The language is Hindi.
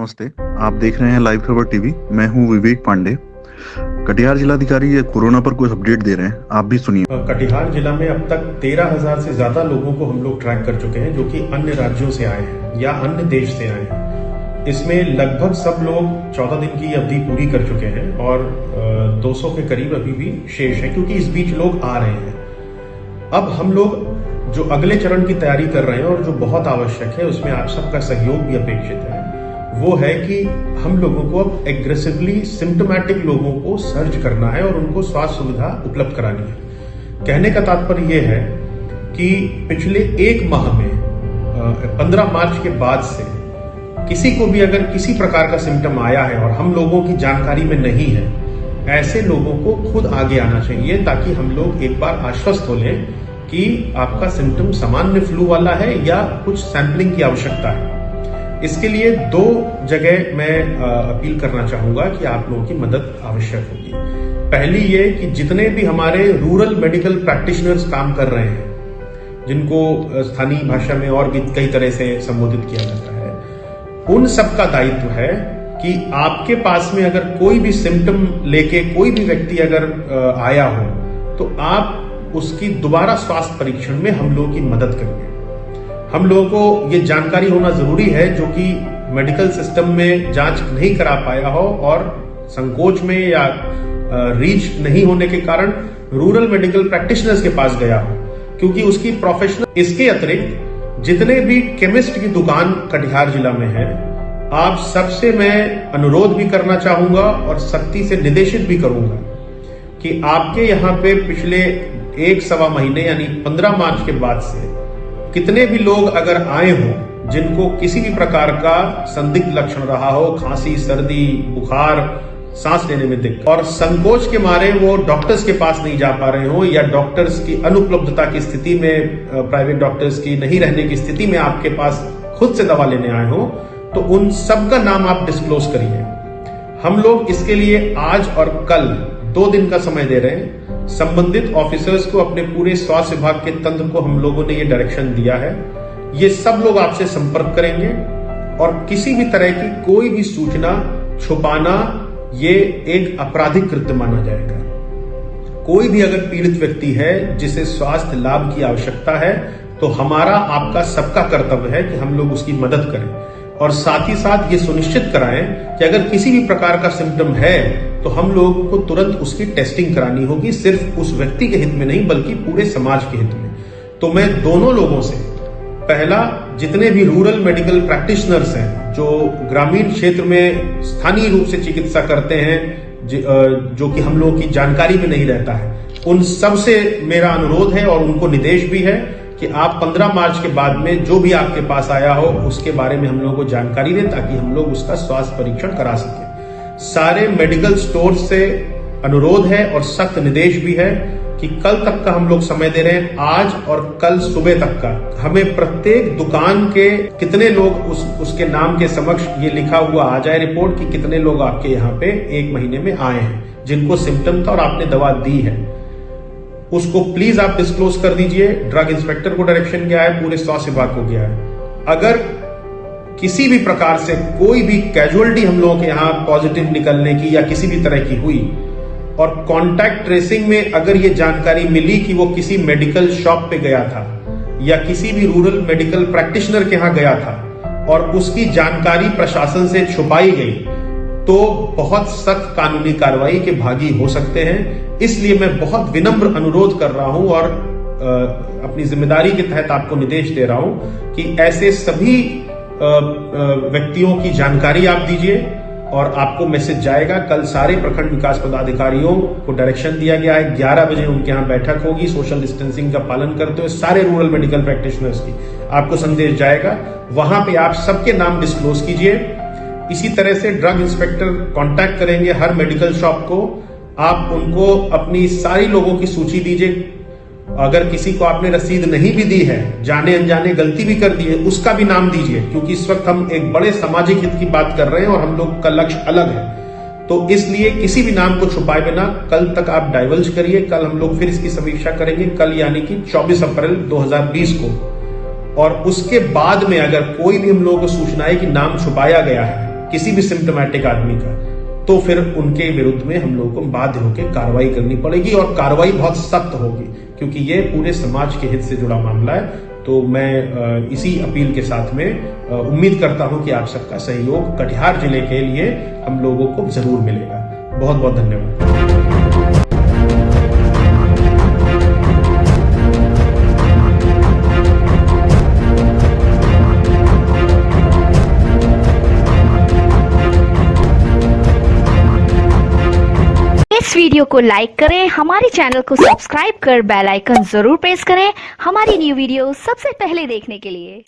नमस्ते। आप देख रहे हैं लाइव खबर टीवी। मैं हूं विवेक पांडे। कटिहार जिलाधिकारी ये कोरोना पर कुछ अपडेट दे रहे हैं, आप भी सुनिए। कटिहार जिला में अब तक 13,000 से ज्यादा लोगों को हम लोग ट्रैक कर चुके हैं जो कि अन्य राज्यों से आए हैं या अन्य देश से आए हैं। इसमें लगभग सब लोग 14 दिन की अवधि पूरी कर चुके हैं और 200 के करीब अभी भी शेष है, क्योंकि इस बीच लोग आ रहे हैं। अब हम लोग जो अगले चरण की तैयारी कर रहे हैं और जो बहुत आवश्यक है, उसमें आप सबका सहयोग भी अपेक्षित है, वो है कि हम लोगों को अब एग्रेसिवली सिम्टोमेटिक लोगों को सर्च करना है और उनको स्वास्थ्य सुविधा उपलब्ध करानी है। कहने का तात्पर्य यह है कि पिछले एक माह में 15 मार्च के बाद से किसी को भी अगर किसी प्रकार का सिम्टम आया है और हम लोगों की जानकारी में नहीं है, ऐसे लोगों को खुद आगे आना चाहिए, ताकि हम लोग एक बार आश्वस्त हो लें कि आपका सिम्टम सामान्य फ्लू वाला है या कुछ सैंपलिंग की आवश्यकता है। इसके लिए 2 जगह मैं अपील करना चाहूंगा कि आप लोगों की मदद आवश्यक होगी। पहली ये कि जितने भी हमारे रूरल मेडिकल प्रैक्टिशनर्स काम कर रहे हैं, जिनको स्थानीय भाषा में और भी कई तरह से संबोधित किया जाता है, उन सब का दायित्व है कि आपके पास में अगर कोई भी सिम्टम लेके कोई भी व्यक्ति अगर आया हो, तो आप उसकी दोबारा स्वास्थ्य परीक्षण में हम लोगों की मदद करिए। हम लोगों को ये जानकारी होना जरूरी है, जो कि मेडिकल सिस्टम में जांच नहीं करा पाया हो और संकोच में या रीच नहीं होने के कारण रूरल मेडिकल प्रैक्टिशनर्स के पास गया हो, क्योंकि उसकी प्रोफेशनल। इसके अतिरिक्त जितने भी केमिस्ट की दुकान कटिहार जिला में है, आप सबसे मैं अनुरोध भी करना चाहूंगा और सख्ती से निर्देशित भी करूंगा कि आपके यहाँ पे पिछले 1-1.25 महीने यानी 15 मार्च के बाद से कितने भी लोग अगर आए हों जिनको किसी भी प्रकार का संदिग्ध लक्षण रहा हो, खांसी, सर्दी, बुखार, सांस लेने में दिक्कत, और संकोच के मारे वो डॉक्टर्स के पास नहीं जा पा रहे हो या डॉक्टर्स की अनुपलब्धता की स्थिति में, प्राइवेट डॉक्टर्स की नहीं रहने की स्थिति में आपके पास खुद से दवा लेने आए हो, तो उन सब का नाम आप डिस्क्लोज करिए। हम लोग इसके लिए आज और कल 2 दिन का समय दे रहे हैं। संबंधित ऑफिसर्स को, अपने पूरे स्वास्थ्य विभाग के तंत्र को हम लोगों ने ये डायरेक्शन दिया है। ये सब लोग आपसे संपर्क करेंगे और किसी भी तरह की कोई भी सूचना छुपाना ये एक आपराधिक कृत्य माना जाएगा। कोई भी अगर पीड़ित व्यक्ति है जिसे स्वास्थ्य लाभ की आवश्यकता है, तो हमारा, आपका, सबका कर्तव्य है कि हम लोग उसकी मदद करें और साथ ही साथ ये सुनिश्चित कराएं कि अगर किसी भी प्रकार का सिम्टम है तो हम लोगों को तुरंत उसकी टेस्टिंग करानी होगी, सिर्फ उस व्यक्ति के हित में नहीं बल्कि पूरे समाज के हित में। तो मैं दोनों लोगों से, पहला, जितने भी रूरल मेडिकल प्रैक्टिशनर्स हैं जो ग्रामीण क्षेत्र में स्थानीय रूप से चिकित्सा करते हैं, जो कि हम लोगों की जानकारी में नहीं रहता है, उन सब से मेरा अनुरोध है और उनको निर्देश भी है कि आप 15 मार्च के बाद में जो भी आपके पास आया हो उसके बारे में हम लोगों को जानकारी दें, ताकि हम लोग उसका स्वास्थ्य परीक्षण करा सकें। सारे मेडिकल स्टोर से अनुरोध है और सख्त निर्देश भी है कि कल तक का हम लोग समय दे रहे हैं, आज और कल सुबह तक का। हमें प्रत्येक दुकान के कितने लोग उसके नाम के समक्ष ये लिखा हुआ आ जाए रिपोर्ट कि कितने लोग आपके यहाँ पे 1 महीने में आए हैं जिनको सिम्टम था और आपने दवा दी है, उसको प्लीज आप डिस्क्लोज कर दीजिए। ड्रग इंस्पेक्टर को डायरेक्शन गया है, पूरे स्वास्थ्य विभाग को गया है। अगर किसी भी प्रकार से कोई भी कैजुअलिटी हम लोगों के यहाँ पॉजिटिव निकलने की या किसी भी तरह की हुई और कॉन्टैक्ट ट्रेसिंग में अगर ये जानकारी मिली कि वो किसी मेडिकल शॉप पे गया था या किसी भी रूरल मेडिकल प्रैक्टिशनर के यहाँ गया था और उसकी जानकारी प्रशासन से छुपाई गई, तो बहुत सख्त कानूनी कार्रवाई के भागी हो सकते हैं। इसलिए मैं बहुत विनम्र अनुरोध कर रहा हूं और अपनी जिम्मेदारी के तहत आपको निर्देश दे रहा हूं कि ऐसे सभी व्यक्तियों की जानकारी आप दीजिए और आपको मैसेज जाएगा। कल सारे प्रखंड विकास पदाधिकारियों को डायरेक्शन दिया गया है, 11 बजे उनके यहाँ बैठक होगी, सोशल डिस्टेंसिंग का पालन करते हुए सारे रूरल मेडिकल प्रैक्टिशनर्स की आपको संदेश जाएगा। वहां पे आप सबके नाम डिस्क्लोज कीजिए। इसी तरह से ड्रग इंस्पेक्टर कांटेक्ट करेंगे हर मेडिकल शॉप को, आप उनको अपनी सारी लोगों की सूची दीजिए। अगर किसी को आपने रसीद नहीं भी दी है, जाने अनजाने गलती भी कर दी है, उसका भी नाम दीजिए, क्योंकि इस वक्त हम एक बड़े सामाजिक हित की बात कर रहे हैं और हम लोग का लक्ष्य अलग है। तो इसलिए किसी भी नाम को छुपाए बिना कल तक आप डाइवल्ज करिए। कल हम लोग फिर इसकी समीक्षा करेंगे, कल यानी कि 24 अप्रैल 2020 को। और उसके बाद में अगर कोई भी हम लोगों को सूचना है कि नाम छुपाया गया है, किसी भी सिम्टोमेटिक आदमी का, तो फिर उनके विरुद्ध में हम लोगों को बाध्य होकर कार्रवाई करनी पड़ेगी और कार्रवाई बहुत सख्त होगी, क्योंकि ये पूरे समाज के हित से जुड़ा मामला है। तो मैं इसी अपील के साथ में उम्मीद करता हूं कि आप सबका सहयोग कटिहार जिले के लिए हम लोगों को जरूर मिलेगा। बहुत बहुत धन्यवाद। इस वीडियो को लाइक करें, हमारे चैनल को सब्सक्राइब कर बेल आइकन जरूर प्रेस करें हमारी न्यू वीडियो सबसे पहले देखने के लिए।